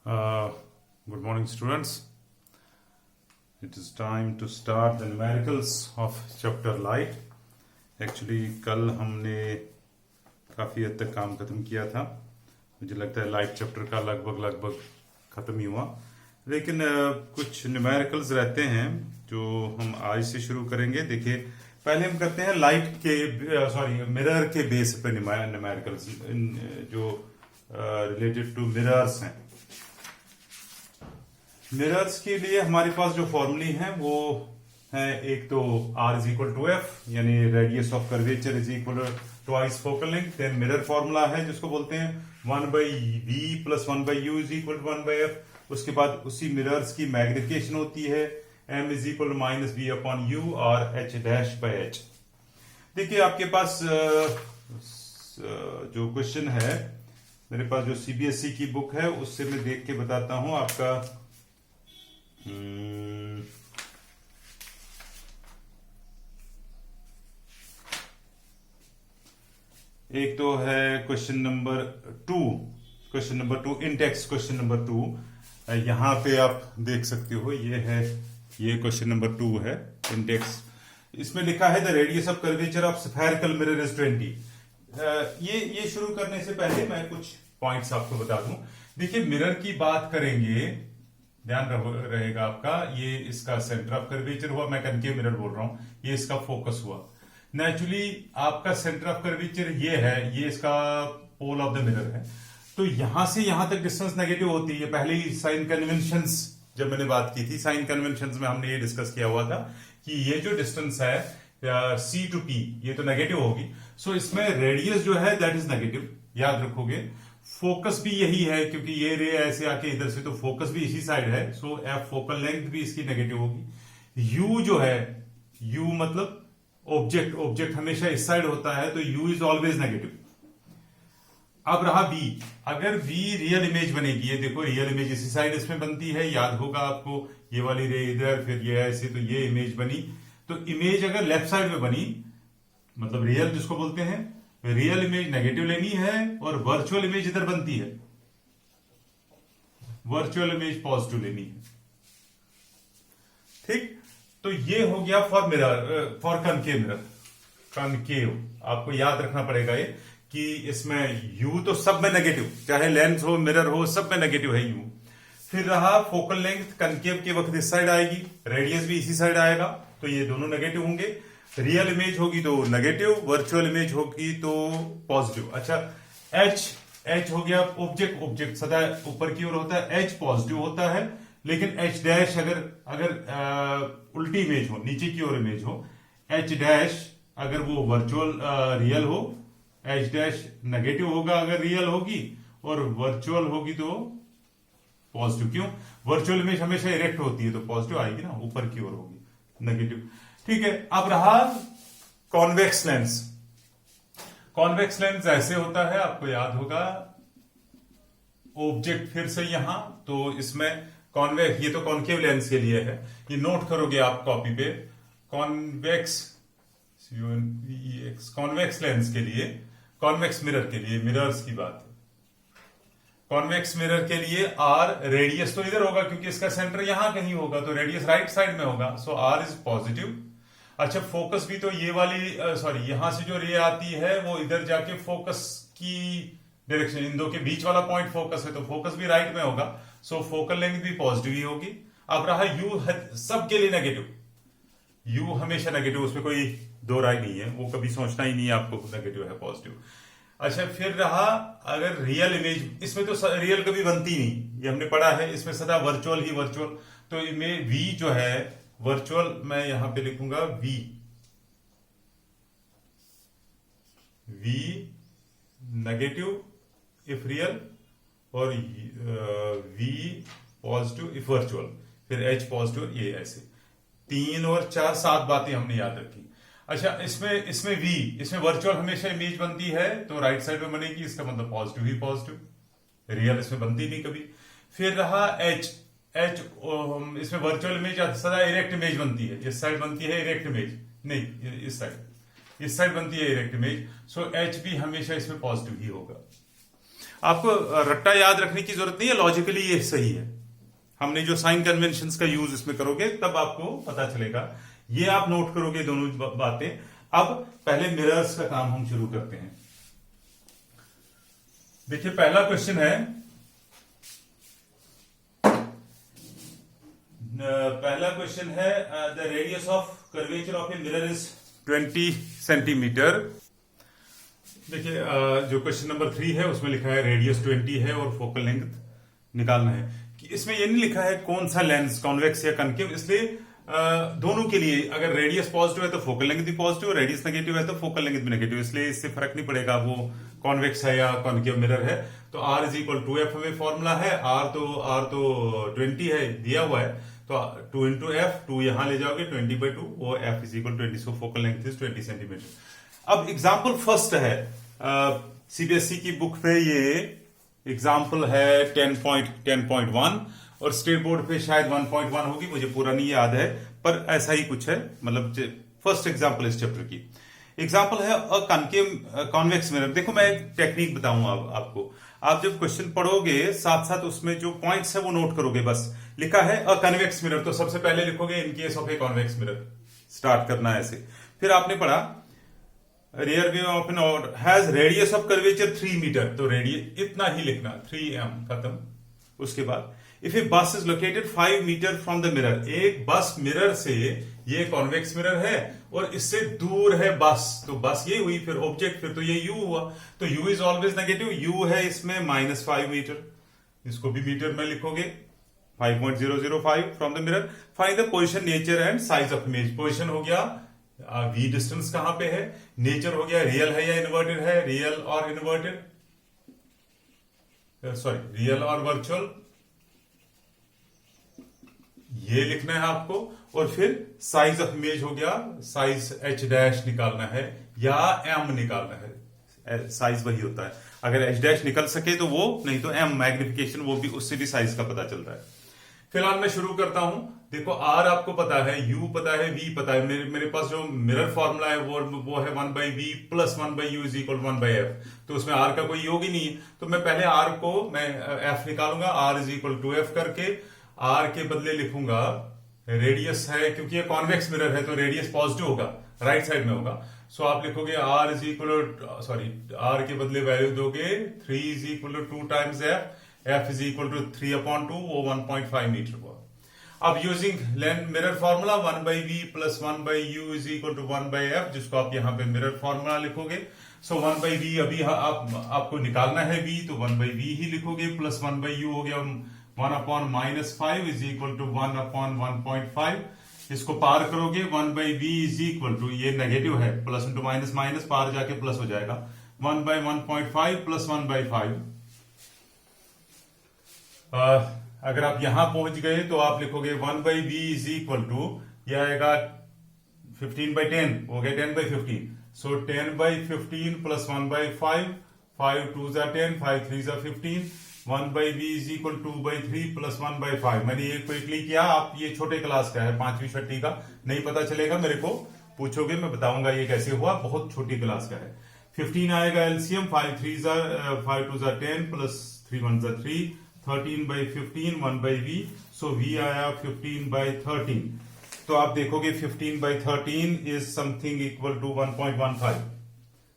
Good morning, students. It is time to start the numericals of chapter light. Actually, कल हमने काफ़ी हद तक काम खत्म किया था. मुझे लगता है लाइट चैप्टर का लगभग ख़त्म ही हुआ, लेकिन कुछ न्यूमेरिकल्स रहते हैं जो हम आज से शुरू करेंगे. देखिए, पहले हम करते हैं लाइट के मिरर के बेस पे न्यूमेरिकल्स जो रिलेटेड टू मिरर्स हैं. मिरर्स के लिए हमारे पास जो फॉर्मूले हैं वो है, एक तो R is equal to F, यानी radius of curvature is equal twice focal length. Then mirror formula है जिसको बोलते हैं 1/v plus 1/u is equal to 1/f. उसके बाद उसी मिरर्स की मैग्निफिकेशन होती है m is equal to minus v upon u और h डैश बाय h. देखिए, आपके पास जो क्वेश्चन है, मेरे पास जो CBSE की बुक है उससे मैं देख के बताता हूं आपका. एक तो है question number two index question number 2. यहां पे आप देख सकते हो, ये क्वेश्चन नंबर 2 है इंडेक्स. इसमें लिखा है the radius of curvature of spherical mirror is 20. ये शुरू करने से पहले मैं कुछ पॉइंट्स आपको बता दूं. देखिए, मिरर की बात करेंगे, ध्यान रहेगा आपका, ये इसका सेंटर ऑफ कर्वेचर हुआ, मैं कनकेव मिरर बोल रहा हूं, ये इसका फोकस हुआ. नेचुरली आपका सेंटर ऑफ कर्वेचर ये है, ये इसका पोल ऑफ द मिरर है. तो यहां से यहां तक डिस्टेंस नेगेटिव होती है. पहले ही साइन कन्वेंशंस जब मैंने बात की थी, साइन कन्वेंशंस में हमने ये डिस्कस किया हुआ था कि ये जो डिस्टेंस है C टू P, ये तो नेगेटिव होगी. सो इसमें रेडियस जो है दैट इज नेगेटिव, याद रखोगे. फोकस भी यही है क्योंकि ये रे ऐसे आके इधर से, तो फोकस भी इसी साइड है. सो एफ फोकल लेंथ भी इसकी नेगेटिव होगी. यू जो है, यू मतलब ऑब्जेक्ट हमेशा इस साइड होता है, तो यू इज ऑलवेज नेगेटिव. अब रहा बी. अगर बी रियल इमेज बनेगी, ये देखो रियल इमेज इसी साइड इसमें बनती है, याद होगा आपको, ये वाली रे इधर, फिर ये ऐसे, तो ये इमेज बनी. तो इमेज अगर लेफ्ट साइड में बनी, मतलब रियल जिसको बोलते हैं, रियल इमेज नेगेटिव लेनी है और वर्चुअल इमेज इधर बनती है, वर्चुअल इमेज पॉजिटिव लेनी है. ठीक, तो ये हो गया for mirror, for concave mirror. Concave आपको याद रखना पड़ेगा ये कि इसमें यू तो सब में नेगेटिव, चाहे लेंस हो मिरर हो, सब में नेगेटिव है यू. फिर रहा फोकल लेंथ, कनकेव के वक्त इस साइड आएगी, रेडियस भी इसी साइड आएगा, तो ये दोनों नेगेटिव होंगे. रियल इमेज होगी तो नेगेटिव, वर्चुअल इमेज होगी तो पॉजिटिव. अच्छा, एच हो गया ऑब्जेक्ट सदा ऊपर की ओर होता है, एच पॉजिटिव होता है. लेकिन एच डैश अगर उल्टी इमेज हो, नीचे की ओर इमेज हो, एच डैश अगर वो वर्चुअल रियल हो, एच डैश नेगेटिव होगा अगर रियल होगी, और वर्चुअल होगी तो पॉजिटिव. क्यों? वर्चुअल इमेज हमेशा इरेक्ट होती है, तो पॉजिटिव आएगी ना, ऊपर की ओर होगी, नेगेटिव. ठीक है. अब रहा कॉन्वेक्स लेंस. कॉन्वेक्स लेंस ऐसे होता है, आपको याद होगा, ऑब्जेक्ट फिर से यहां, तो इसमें कॉन्वेक्स, ये तो कॉन्केव लेंस के लिए है, ये नोट करोगे आप कॉपी पे. कॉन्वेक्स कॉन्वेक्स लेंस के लिए, कॉन्वेक्स मिरर के लिए, मिरर्स की बात है. कॉन्वेक्स मिरर के लिए आर, रेडियस तो इधर होगा क्योंकि इसका सेंटर यहां कहीं होगा, तो रेडियस राइट साइड में होगा, सो आर इज पॉजिटिव. अच्छा, फोकस भी तो ये वाली यहां से जो रे आती है वो इधर जाके फोकस की डायरेक्शन, इन दो के बीच वाला पॉइंट फोकस है, तो फोकस भी राइट में होगा, सो फोकल लेंथ भी पॉजिटिव ही होगी. अब रहा यू, सबके लिए नेगेटिव, यू हमेशा नेगेटिव, उसमें कोई दो राय नहीं है, वो कभी सोचना ही नहीं है आपको नेगेटिव है पॉजिटिव. अच्छा, फिर रहा अगर रियल इमेज, इसमें तो रियल कभी बनती नहीं, ये हमने पढ़ा है, इसमें सदा वर्चुअल ही वर्चुअल. तो इमेज वी जो है वर्चुअल, मैं यहां पे लिखूंगा वी नेगेटिव इफ रियल, और वी पॉजिटिव इफ वर्चुअल, फिर एच पॉजिटिव, ये ऐसे 3 और 4 7 बातें हमने याद रखी. अच्छा, इसमें वर्चुअल हमेशा इमेज बनती है, तो राइट साइड में बनेगी, इसका मतलब पॉजिटिव ही पॉजिटिव, रियल इसमें बनती नहीं कभी. फिर रहा एच, इसमें वर्चुअल इमेज सदा इरेक्ट इमेज बनती है, इस साइड बनती है इरेक्ट इमेज, नहीं इस साइड बनती है इरेक्ट इमेज, सो एच भी हमेशा इसमें पॉजिटिव ही होगा. आपको रट्टा याद रखने की जरूरत नहीं है, लॉजिकली ये सही है। हमने जो साइन कन्वेंशंस का यूज इसमें करोगे तब आपको पता चलेगा। ये आप नोट करोगे दोनों बातें। अब पहले मिरर्स का काम हम शुरू करते हैं। देखिए पहला क्वेश्चन है, the radius of curvature of a mirror is 20 centimetre. देखिए जो क्वेश्चन नंबर 3 है उसमें लिखा है रेडियस 20 है और फोकल लेंथ निकालना है। कि इसमें ये नहीं लिखा है कौन सा लेंस, कॉन्वेक्स या कनकेव, इसलिए दोनों के लिए अगर रेडियस पॉजिटिव है तो फोकल लेंथ भी पॉजिटिव, रेडियस नेगेटिव है तो फोकल लेंथ भी नेगेटिव, इसलिए इससे फर्क नहीं पड़ेगा वो कॉन्वेक्स है या कॉन्केव मिरर है। तो R is equal to F हमें फॉर्मूला है, R तो 20 है दिया हुआ है, तो 2 इंटू एफ, 2 यहां ले जाओगे 20/2, वो F is equal 20, so focal length is 20 centimetre. अब एग्जाम्पल फर्स्ट है, सीबीएसई की बुक पे ये एग्जाम्पल है 10.1 और स्टेट बोर्ड पे शायद 1.1 होगी, मुझे पूरा नहीं याद है, पर ऐसा ही कुछ है। मतलब फर्स्ट एग्जाम्पल इस चैप्टर की एग्जाम्पल है अ कनकेव कॉन्वेक्स मिरर। देखो मैं एक टेक्निक बताऊंगा आपको। आप जब क्वेश्चन पढ़ोगे साथ साथ उसमें जो पॉइंट्स है वो नोट करोगे। बस लिखा है अ कन्वेक्स मिरर, तो सबसे पहले लिखोगे in case of a convex mirror, start करना है ऐसे। फिर आपने पढ़ा रियर व्यू ऑफ एन और has radius of curvature 3 metre, तो रेडियस इतना ही लिखना, 3m, खत्म। उसके बाद if a bus is located 5 metre from the mirror, एक बस मिरर से, ये कॉन्वेक्स मिरर है और इससे दूर है बस, तो बस ये हुई, फिर ऑब्जेक्ट, फिर तो ये u हुआ, तो u is always negative, u है इसमें -5 मीटर, इसको भी मीटर में लिखोगे 5.005 from the mirror. Find the position, nature and size of image. Position हो गया v डिस्टेंस कहां पे है, नेचर हो गया रियल है या इन्वर्टेड है, रियल और इन्वर्टेड, सॉरी रियल और वर्चुअल, ये लिखना है आपको। और फिर साइज ऑफ इमेज हो गया, साइज h' निकालना है या m निकालना है, साइज वही होता है। अगर h' निकल सके तो वो, नहीं तो m मैग्निफिकेशन, वो भी, उससे भी साइज का पता चलता है। फिलहाल मैं शुरू करता हूं। देखो r आपको पता है, u पता है, v पता है। मेरे पास जो मिरर फॉर्मूला है वो है 1/v plus 1/u is equal 1/f, तो उसमें r का कोई योग ही नहीं है। तो मैं पहले r को मैं f निकालूंगा, r is equal to f करके r के बदले लिखूंगा रेडियस है, क्योंकि ये कॉन्वेक्स मिरर है तो रेडियस पॉजिटिव होगा, राइट साइड में होगा। सो आप लिखोगे r is equal, sorry r के बदले वैल्यू दोगे 3 is equal to 2 times f is equal to 3/2, वो 1.5 मीटर हुआ। अब using mirror formula 1/v plus 1/u is equal to 1/f, जिसको आप यहां पे मिरर फॉर्मूला लिखोगे। सो 1/v अभी आपको निकालना है v, तो 1/v ही लिखोगे, प्लस 1/u हो गया 1/-5 इज इक्वल टू 1/1.5। इसको पार करोगे 1/v इज इक्वल टू, ये नेगेटिव है, प्लस इंटू माइनस माइनस, पार जाके प्लस हो जाएगा, 1/1.5 प्लस 1/5। अगर आप यहां पहुंच गए तो आप लिखोगे 1/v इज इक्वल टू, यह आएगा 15/10, हो गया 10/15, सो 10/15 plus 1/5, 5 2 10, 5 3 15, 1/v is equal 2/3 plus 1/5। मैंने ये क्विकली किया, आप ये छोटे क्लास का है, 5वीं 6वीं का, नहीं पता चलेगा मेरे को पूछोगे, मैं बताऊंगा ये कैसे हुआ, बहुत छोटी क्लास का है। 15 आएगा एलसीएम, 5 2 10 प्लस 3 1 3, 13/15 1/v, सो v आया 15/13। तो आप देखोगे 15/13 is something equal to 1.15,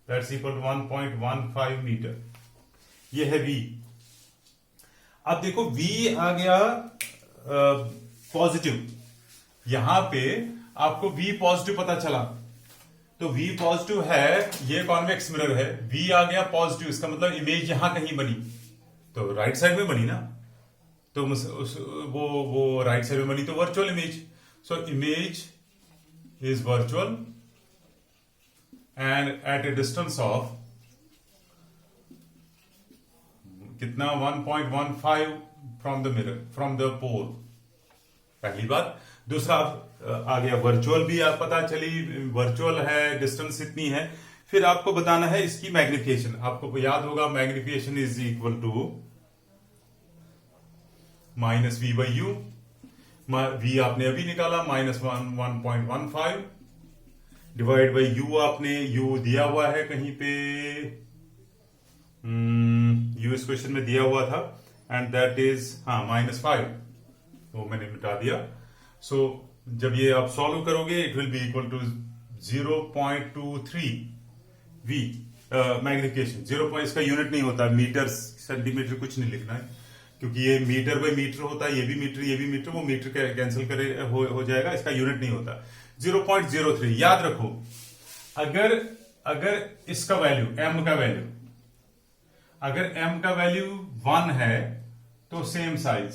that's equal to 1.15 metre, ये है v। अब देखो v आ गया पॉजिटिव, यहां पे आपको v पॉजिटिव पता चला, तो v पॉजिटिव है, ये कॉन्वेक्स मिरर है, v आ गया पॉजिटिव, इसका मतलब इमेज यहां कहीं बनी, तो राइट साइड में बनी ना, तो वो राइट साइड में बनी, तो virtual image. So image is virtual and at a distance of कितना, 1.15 from the mirror, from the pole, पहली बात। दूसरा आ गया वर्चुअल, भी आप पता चली वर्चुअल है, डिस्टेंस इतनी है। फिर आपको बताना है इसकी मैग्निफिकेशन, आपको याद होगा magnification is equal to -v/u, v आपने अभी निकाला -1.15 डिवाइड बाई u, आपने u दिया हुआ है कहीं पे यूएस क्वेश्चन में दिया हुआ था एंड दैट इज -5, तो मैंने मिटा दिया। सो जब ये आप सॉल्व करोगे it will be equal to 0.23 V magnification. 0 इसका यूनिट नहीं होता, मीटर सेंटीमीटर कुछ नहीं लिखना है, क्योंकि ये मीटर बाय मीटर होता है, ये भी मीटर ये भी मीटर, वो मीटर कैंसिल करे हो जाएगा, इसका यूनिट नहीं होता। 0.03 याद रखो। अगर इसका वैल्यू m का वैल्यू, अगर m का वैल्यू 1 है तो सेम साइज,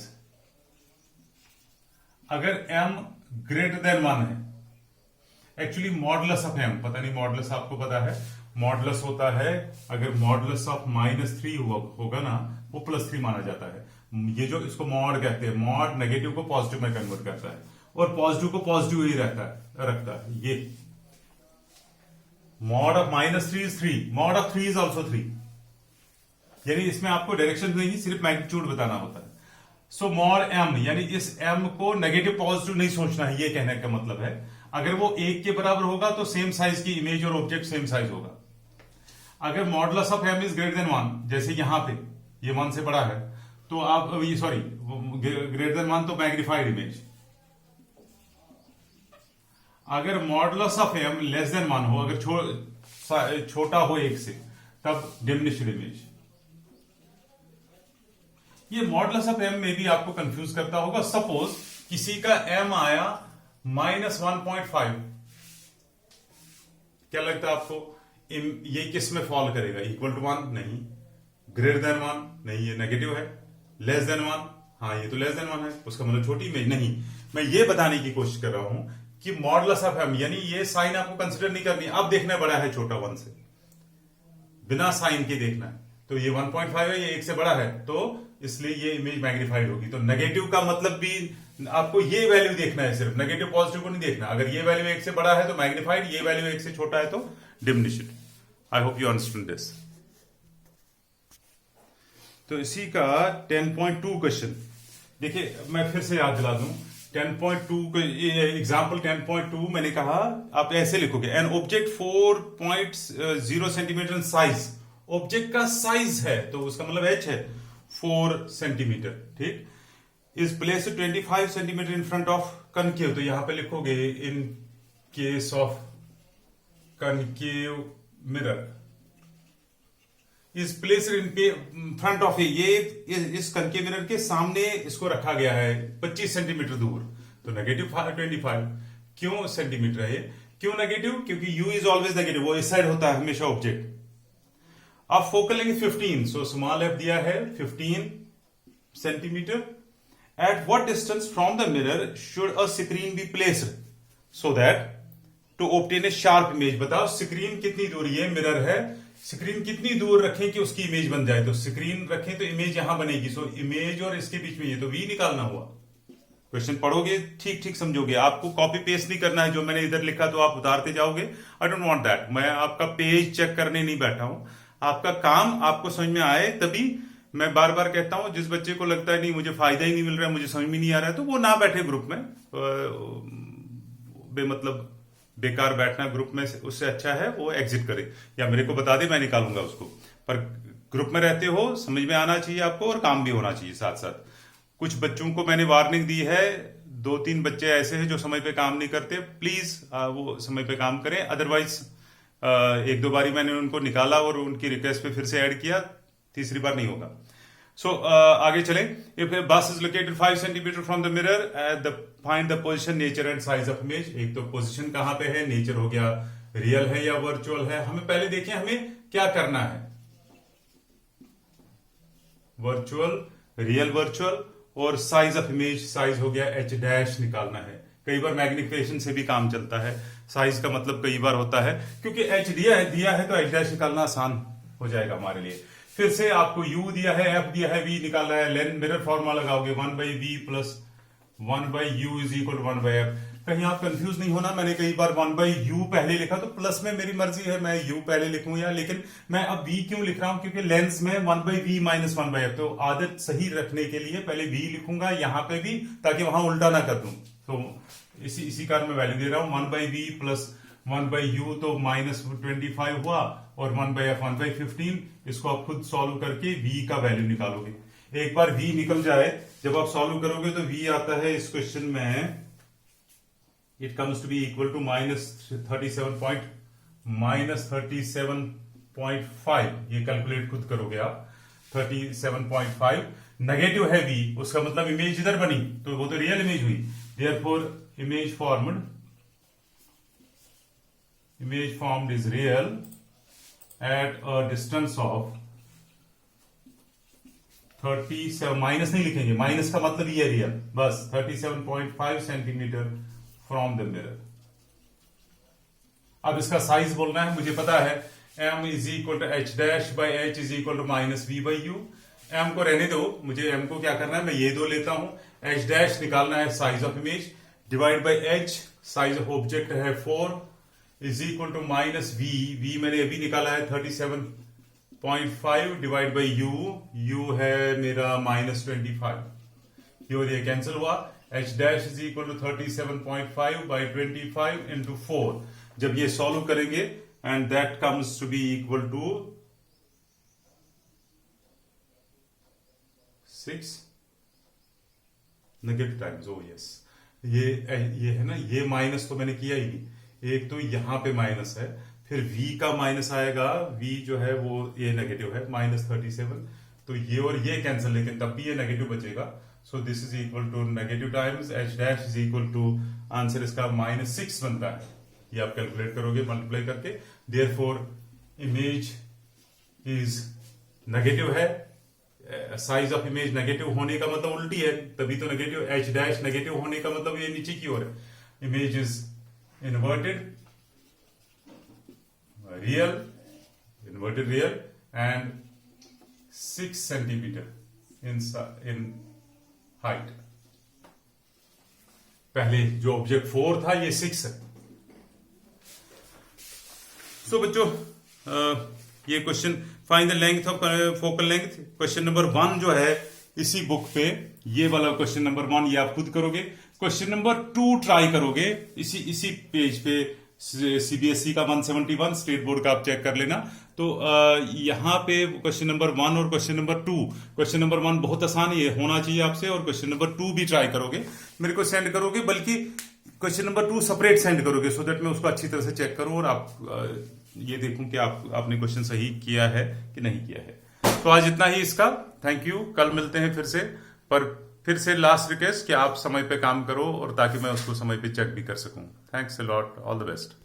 अगर m ग्रेटर देन 1 है, एक्चुअली मॉडुलस ऑफ m, पता नहीं मॉडुलस आपको पता है, मॉडुलस होता है, अगर मॉडुलस ऑफ -3 होगा ना, वो +3 माना जाता है। ये जो इसको मॉड कहते हैं, मॉड नेगेटिव को पॉजिटिव में कन्वर्ट करता है और पॉजिटिव को पॉजिटिव ही रखता है। ये mod of -3 is 3, mod of 3 is also 3, यानी इसमें आपको डायरेक्शन नहीं, सिर्फ मैग्नीट्यूड बताना होता है। सो मॉड m, यानी इस m को नेगेटिव पॉजिटिव नहीं सोचना है, ये कहने का मतलब है। अगर वो 1 के बराबर होगा तो सेम साइज की इमेज और ऑब्जेक्ट सेम साइज होगा। अगर modulus of m is greater than 1, जैसे यहां पे ये 1 से बड़ा है, तो आप सॉरी ग्रेटर देन 1 तो मैग्नीफाइड इमेज। अगर modulus of m less than 1 हो, अगर छोटा हो 1 से, तब डिमिनिश्ड इमेज। ये मॉडुलस ऑफ m में भी आपको कंफ्यूज करता होगा। सपोज किसी का m आया -1.5, क्या लगता है आपको ये किस में फॉल करेगा? इक्वल टू 1 नहीं, ग्रेटर देन 1 नहीं, ये नेगेटिव है, लेस देन 1, हाँ ये तो लेस देन 1 है, उसका मतलब छोटी इमेज नहीं। मैं ये बताने की कोशिश कर रहा हूं कि मॉडुलस ऑफ m, यानी ये साइन आपको कंसिडर नहीं करनी, अब देखना बड़ा है छोटा 1 से, बिना साइन के देखना है। तो ये 1.5 है, ये 1 से बड़ा है, तो इसलिए ये इमेज मैग्नीफाइड होगी। तो नेगेटिव का मतलब भी आपको ये वैल्यू देखना है, सिर्फ नेगेटिव पॉजिटिव को नहीं देखना। अगर ये वैल्यू 1 से बड़ा है तो मैग्नीफाइड, ये वैल्यू 1 से छोटा है तो diminished. I hope you understand this. तो इसी का 10.2 क्वेश्चन देखिए, मैं फिर से याद दिला दूं। 10.2 एग्जाम्पल 10.2 मैंने कहा आप ऐसे लिखोगे, an object 4.0 centimetre in size, object का साइज है तो उसका मतलब h है 4 सेंटीमीटर, ठीक, is place 25 centimetre in front of concave, तो यहां पे लिखोगे in case of concave mirror is place in front of, ये इस कनकेव मिरर के सामने इसको रखा गया है 25 सेंटीमीटर दूर, तो नेगेटिव 25। क्यों सेंटीमीटर है ये, क्यों नेगेटिव? क्योंकि u इज ऑलवेज नेगेटिव, वो इस साइड होता है हमेशा ऑब्जेक्ट। अब फोकल लेंगे 15, सो स्मॉल f दिया है 15 centimetre. At what distance from the mirror should a screen be placed so that to obtain a sharp image. बताओ स्क्रीन कितनी दूर, ये मिरर है, स्क्रीन कितनी दूर रखें कि उसकी इमेज बन जाए? तो स्क्रीन रखें तो इमेज यहां बनेगी, सो इमेज और इसके बीच में ये तो v निकालना हुआ। क्वेश्चन पढ़ोगे ठीक ठीक समझोगे, आपको कॉपी पेस्ट नहीं करना है, जो मैंने इधर लिखा तो आप उतारते जाओगे। आई डोंट वांट दैट, मैं आपका पेज चेक करने नहीं बैठा हूं, आपका काम आपको समझ में आए तभी। मैं बार बार कहता हूं, जिस बच्चे को लगता है नहीं मुझे फायदा ही नहीं मिल रहा है, मुझे समझ में नहीं आ रहा है, तो वो ना बैठे ग्रुप में, मतलब बेकार बैठना ग्रुप में, उससे अच्छा है वो एग्जिट करे या मेरे को बता दे, मैं निकालूंगा उसको। पर ग्रुप में रहते हो, समझ में आना चाहिए आपको और काम भी होना चाहिए साथ साथ। कुछ बच्चों को मैंने वार्निंग दी है, 2-3 बच्चे ऐसे हैं जो समय पे काम नहीं करते, प्लीज वो समय पे काम करें, अदरवाइज 1-2 बारी मैंने उनको निकाला और उनकी रिक्वेस्ट पे फिर से ऐड किया, तीसरी बार नहीं होगा। सो आगे चलें। इफ बस is located 5 centimetre from the mirror, find the position, nature and size of image. एक तो पोजीशन कहां पे है, नेचर हो गया, रियल है या वर्चुअल है। हमें पहले देखें हमें क्या करना है, वर्चुअल, रियल वर्चुअल, और साइज ऑफ इमेज, साइज हो गया h' निकालना है। कई बार मैग्निफिकेशन से भी काम चलता है, साइज का मतलब कई बार होता है, क्योंकि h दिया है तो h' निकालना आसान हो जाएगा हमारे लिए। फिर से आपको u दिया है, f दिया है, v निकालना है, लेन मिरर फॉर्मूला लगाओगे 1/v plus 1/u is equal to 1/f। कहीं आप कंफ्यूज नहीं होना, मैंने कई बार 1/u पहले लिखा, तो प्लस में मेरी मर्जी है मैं u पहले लिखूं या, लेकिन मैं अब v क्यों लिख रहा हूं, क्योंकि लेंस में 1/v माइनस 1/f, तो आदत सही रखने के लिए पहले v लिखूंगा यहां पे भी, ताकि वहां उल्टा ना कर दूं। तो इसी कारण मैं वैल्यू दे रहा हूं 1/v प्लस 1/u तो -25 हुआ, और 1/f 1/15। इसको आप खुद सॉल्व करके v का वैल्यू निकालोगे। एक बार v निकल जाए, जब आप सॉल्व करोगे तो v आता है इस क्वेश्चन में, it comes to be equal to -37.5। ये कैलकुलेट खुद करोगे आप। 37.5 नेगेटिव है v, उसका मतलब इमेज इधर बनी, तो वो तो रियल इमेज हुई। Therefore image formed is real at a distance of 37, minus नहीं लिखेंगे, माइनस का मतलब ये रियल, बस 37.5 सेंटीमीटर फ्रॉम द मिरर। अब इसका साइज बोलना है, मुझे पता है m is equal to h dash by h is equal to -v/u। m को रहने दो, मुझे m को क्या करना है, मैं ये दो लेता हूं। h डैश निकालना है size of image, divide by h, size of object है 4, इज इक्वल टू -v मैंने अभी निकाला है 37.5 डिवाइड बाई u है मेरा -25। ये और ये कैंसिल हुआ। h dash is equal to 37.5 by 25 into 4। जब ये सॉल्व करेंगे and that comes to be equal to 6 negative times. Oh yes, ये है ना, ये माइनस तो मैंने किया ही नहीं, एक तो यहां पे माइनस है, फिर v का माइनस आएगा, v जो है वो ये नेगेटिव है -37, तो ये और ये कैंसिल, लेकिन तब भी ये नेगेटिव बचेगा। So this is equal to negative times h dash is equal to, answer इसका -6 बनता है। ये आप कैलकुलेट करोगे मल्टीप्लाई करके। देयरफॉर इमेज इज नेगेटिव है, साइज ऑफ इमेज नेगेटिव होने का मतलब उल्टी है, तभी तो नेगेटिव। h डैश नेगेटिव होने का मतलब ये नीचे की ओर है। Image is inverted real and 6 centimeter in height। पहले जो ऑब्जेक्ट 4 था, ये 6 है। सो बच्चों, ये question find the length of focal length, question number 1 जो है इसी बुक पे, ये वाला क्वेश्चन नंबर 1 ये आप खुद करोगे। क्वेश्चन नंबर 2 ट्राई करोगे इसी पेज पे, सीबीएसई का 171, स्टेट बोर्ड का आप चेक कर लेना। तो यहाँ पे क्वेश्चन नंबर 1 और क्वेश्चन नंबर 2, क्वेश्चन नंबर 1 बहुत आसान ये होना चाहिए आपसे, और क्वेश्चन नंबर 2 भी ट्राई करोगे, मेरे को सेंड करोगे, बल्कि क्वेश्चन नंबर 2 सेपरेट सेंड करोगे, सो दैट मैं उसको अच्छी तरह से चेक करूं और आप ये देखूं कि आपने क्वेश्चन सही किया है कि नहीं किया है। तो आज इतना ही इसका, थैंक यू। कल मिलते हैं फिर से, पर फिर से लास्ट रिक्वेस्ट कि आप समय पे काम करो, और ताकि मैं उसको समय पे चेक भी कर सकूं। Thanks a lot, all the best.